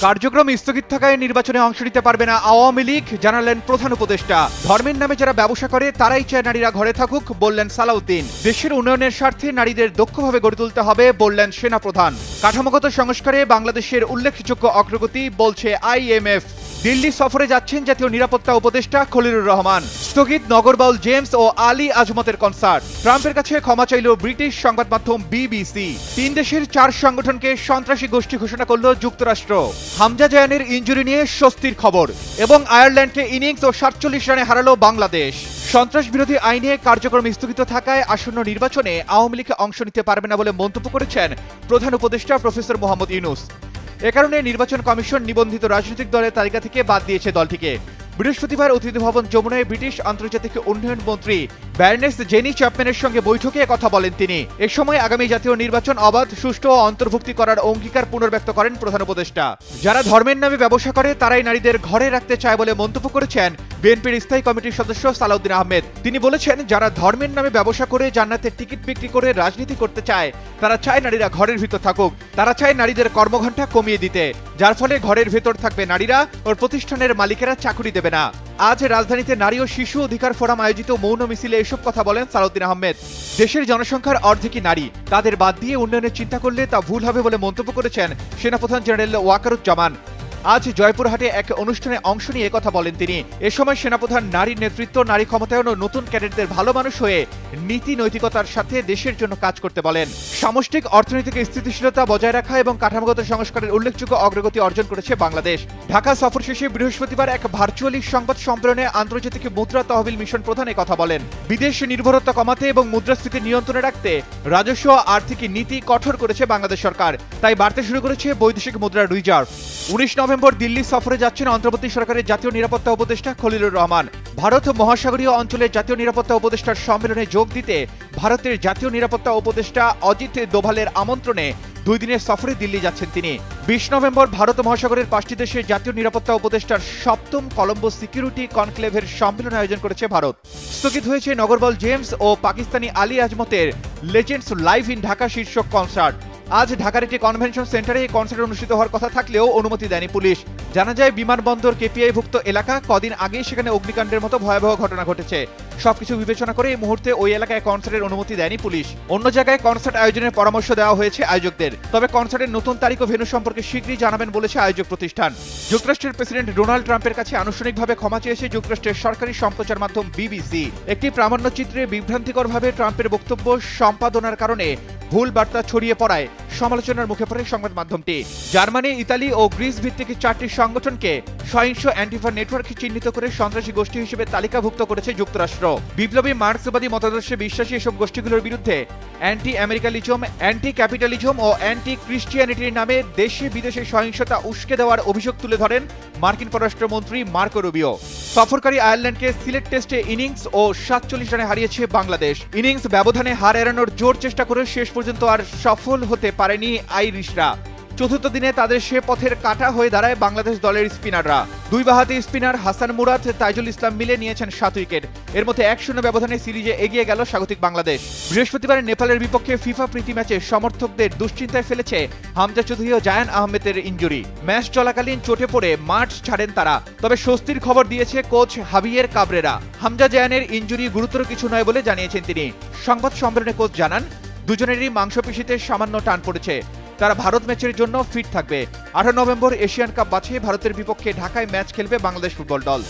কার্যক্রম স্থগিত থাকায় নির্বাচনে অংশ নিতে পারবে না আওয়ামী লীগ, জানালেন প্রধান উপদেষ্টা। ধর্মের নামে যারা ব্যবসা করে তারাই চায় নারীরা ঘরে থাকুক, বললেন সালাউদ্দিন। দেশের উন্নয়নের স্বার্থে নারীদের দক্ষভাবে গড়ে তুলতে হবে, বললেন সেনাপ্রধান। কাঠামোগত সংস্কারে বাংলাদেশের উল্লেখযোগ্য অগ্রগতি, বলছে IMF। দিল্লি সফরে যাচ্ছেন জাতীয় নিরাপত্তা উপদেষ্টা খলিলুর রহমান। স্থগিত নগরবাউল জেমস ও আলী আজমতের কনসার্ট। ট্রাম্পের কাছে ক্ষমা চাইল ব্রিটিশ সংবাদ মাধ্যম BBC। 3 দেশের 4 সংগঠনকে সন্ত্রাসী গোষ্ঠী ঘোষণা করল যুক্তরাষ্ট্র। হামজা জায়ানের ইনজুরি নিয়ে স্বস্তির খবর এবং আয়ারল্যান্ডকে ইনিংস ও 47 রানে হারালো বাংলাদেশ। সন্ত্রাস বিরোধী আইনে কার্যক্রম স্থগিত থাকায় আসন্ন নির্বাচনে আওয়ামী লীগ অংশ নিতে পারবে না বলে মন্তব্য করেছেন প্রধান উপদেষ্টা প্রফেসর মোহাম্মদ ইউনূস। এ কারণে নির্বাচন কমিশন নিবন্ধিত রাজনৈতিক দলের তালিকা থেকে বাদ দিয়েছে দলটিকে। বৃহস্পতিবার অতিথি ভবন যমুনায় ব্রিটিশ আন্তর্জাতিক উন্নয়ন মন্ত্রী ব্যারনেস জেনি চ্যাপম্যানের সঙ্গে বৈঠকে কথা বলেন তিনি। এ সময় আগামী জাতীয় নির্বাচন অবাধ, সুষ্ঠু ও অন্তর্ভুক্তি করার অঙ্গীকার পুনর্ব্যক্ত করেন প্রধান উপদেষ্টা। যারা ধর্মের নামে ব্যবসা করে তারাই নারীদের ঘরে রাখতে চায় বলে মন্তব্য করেছেন বিএনপির স্থায়ী কমিটির সদস্য সালাউদ্দিন আহমেদ। তিনি বলেছেন, যারা ধর্মের নামে ব্যবসা করে জান্নাতের টিকিট বিক্রি করে রাজনীতি করতে চায় তারা চায় নারীরা ঘরের ভিতর থাকুক। তারা চায় নারীদের কর্মঘণ্টা কমিয়ে দিতে, যার ফলে ঘরের ভেতর থাকবে নারীরা ও প্রতিষ্ঠানের মালিকেরা চাকরি দেবে না। আজ রাজধানীতে নারী ও শিশু অধিকার ফোরাম আয়োজিত মৌন মিছিলে এসব কথা বলেন সালাউদ্দিন আহমেদ। দেশের জনসংখ্যার অর্ধেকই নারী, তাদের বাদ দিয়ে উন্নয়নের চিন্তা করলে তা ভুল হবে বলে মন্তব্য করেছেন সেনাপ্রধান জেনারেল ওয়াকারুজ্জামান। আজ জয়পুরহাটে এক অনুষ্ঠানে অংশ নিয়ে কথা বলেন তিনি। এ সময় সেনাপ্রধান নারীর নেতৃত্ব, নারী ক্ষমতায়ন ও নতুন ক্যাডেটদের ভালো মানুষ হয়ে নীতি নৈতিকতার সাথে দেশের জন্য কাজ করতে বলেন। সামষ্টিক অর্থনৈতিক স্থিতিশীলতা বজায় রাখা এবং কাঠামোগত সংস্কারের উল্লেখযোগ্য অগ্রগতি অর্জন করেছে বাংলাদেশ। ঢাকা সফর শেষে বৃহস্পতিবার এক ভার্চুয়ালি সংবাদ সম্মেলনে আন্তর্জাতিক মুদ্রা তহবিল মিশন প্রধান কথা বলেন। বিদেশ নির্ভরতা কমাতে এবং মুদ্রাস্ফীতি নিয়ন্ত্রণে রাখতে রাজস্ব ও আর্থিক নীতি কঠোর করেছে বাংলাদেশ সরকার, তাই বাড়তে শুরু করেছে বৈদেশিক মুদ্রার রিজার্ভ। 19 নভেম্বর দিল্লি সফরে যাচ্ছেন অন্তর্বর্তী সরকারের জাতীয় নিরাপত্তা উপদেষ্টা খলিলুর রহমান। ভারত মহাসাগরীয় অঞ্চলের জাতীয় নিরাপত্তা উপদেষ্টার সম্মেলনে যোগ দিতে ভারতের জাতীয় নিরাপত্তা উপদেষ্টা অজিত দোভালের আমন্ত্রণে 2 দিনের সফরে দিল্লি যাচ্ছেন তিনি। 20 নভেম্বর ভারত মহাসাগরের 5টি দেশের জাতীয় নিরাপত্তা উপদেষ্টার 7ম কলম্বো সিকিউরিটি কনক্লেভের সম্মেলন আয়োজন করেছে ভারত। স্থগিত হয়েছে নগরবাউল জেমস ও পাকিস্তানি আলী আজমতের লেজেন্ডস লাইভ ইন ঢাকা শীর্ষক কনসার্ট। আজ ঢাকার একটি কনভেনশন সেন্টারে এই কনসার্ট অনুষ্ঠিত হওয়ার কথা থাকলেও অনুমতি দেয়নি পুলিশ। জানা যায়, বিমানবন্দর KPI-ভুক্ত এলাকা, কদিন আগেই সেখানে অগ্নিকাণ্ডের মতো ভয়াবহ ঘটনা ঘটেছে। সবকিছু বিবেচনা করে এই মুহূর্তে ওই এলাকায় কনসার্টের অনুমতি দেয়নি পুলিশ। অন্য জায়গায় কনসার্ট আয়োজনের পরামর্শ দেওয়া হয়েছে আয়োজকদের। তবে কনসার্টের নতুন তারিখ ও ভেন্যু সম্পর্কে শীঘ্রই জানাবেন বলেছে আয়োজক প্রতিষ্ঠান। যুক্তরাষ্ট্রের প্রেসিডেন্ট ডোনাল্ড ট্রাম্পের কাছে আনুষ্ঠানিকভাবে ক্ষমা চেয়েছে যুক্তরাষ্ট্রের সরকারি সম্প্রচার মাধ্যম BBC। একটি প্রামাণ্যচিত্রে বিভ্রান্তিকরভাবে ট্রাম্পের বক্তব্য সম্পাদনার কারণে ভুল বার্তা ছড়িয়ে পড়ায় সমালোচনার মুখে পড়ে সংবাদ মাধ্যমটি। জার্মানি, ইতালি ও গ্রিস ভিত্তিক 4টি সংগঠনকে সহিংস অ্যান্টিফা নেটওয়ার্ক চিহ্নিত করে সন্ত্রাসী গোষ্ঠী হিসেবে তালিকাভুক্ত করেছে যুক্তরাষ্ট্র। বিপ্লবী মার্ক্সবাদী মতাদর্শে বিশ্বাসী এসব গোষ্ঠীগুলোর বিরুদ্ধে অ্যান্টি আমেরিকানিজম, অ্যান্টি ক্যাপিটালিজম ও অ্যান্টি ক্রিশ্চিয়ানিটির নামে দেশে বিদেশে সহিংসতা উস্কে দেওয়ার অভিযোগ তুলে ধরেন মার্কিন পররাষ্ট্রমন্ত্রী মার্কো রুবিও। সফরকারী আয়ারল্যান্ডকে সিলেট টেস্টে ইনিংস ও 47 রানে হারিয়েছে বাংলাদেশ। ইনিংস ব্যবধানে হার এড়ানোর জোর চেষ্টা করে শেষ পর্যন্ত আর সফল হতে পারেনি আইরিশরা। চতুর্থ দিনে তাদের সে পথের কাঁটা হয়ে দাঁড়ায় বাংলাদেশ দলের স্পিনাররা। 2 বাঁহাতি স্পিনার হাসান মুরাদ, তাইজুল ইসলাম মিলে নিয়েছেন 7 উইকেট। এর মধ্যে 1-0 ব্যবধানে সিরিজে এগিয়ে গেল স্বাগতিক বাংলাদেশ। বৃহস্পতিবার নেপালের বিপক্ষে ফিফা প্রীতি ম্যাচে সমর্থকদের দুশ্চিন্তায় ফেলেছে হামজা চৌধুরী ও জায়ান আহমেদের ইনজুরি। ম্যাচ চলাকালীন চোটে পড়ে মাঠ ছাড়েন তারা। তবে স্বস্তির খবর দিয়েছে কোচ হাভিয়ের কাবরেরা। হামজা জায়ানের ইনজুরি গুরুতর কিছু নয় বলে জানিয়েছেন তিনি। সংবাদ সম্মেলনে কোচ জানান, দুজনেরই মাংসপেশিতে সামান্য টান পড়েছে। তারা ভারত ম্যাচের জন্য ফিট থাকবে। 18 নভেম্বর এশিয়ান কাপ বাছাই ভারতের বিপক্ষে ঢাকায় ম্যাচ খেলবে বাংলাদেশ ফুটবল দল।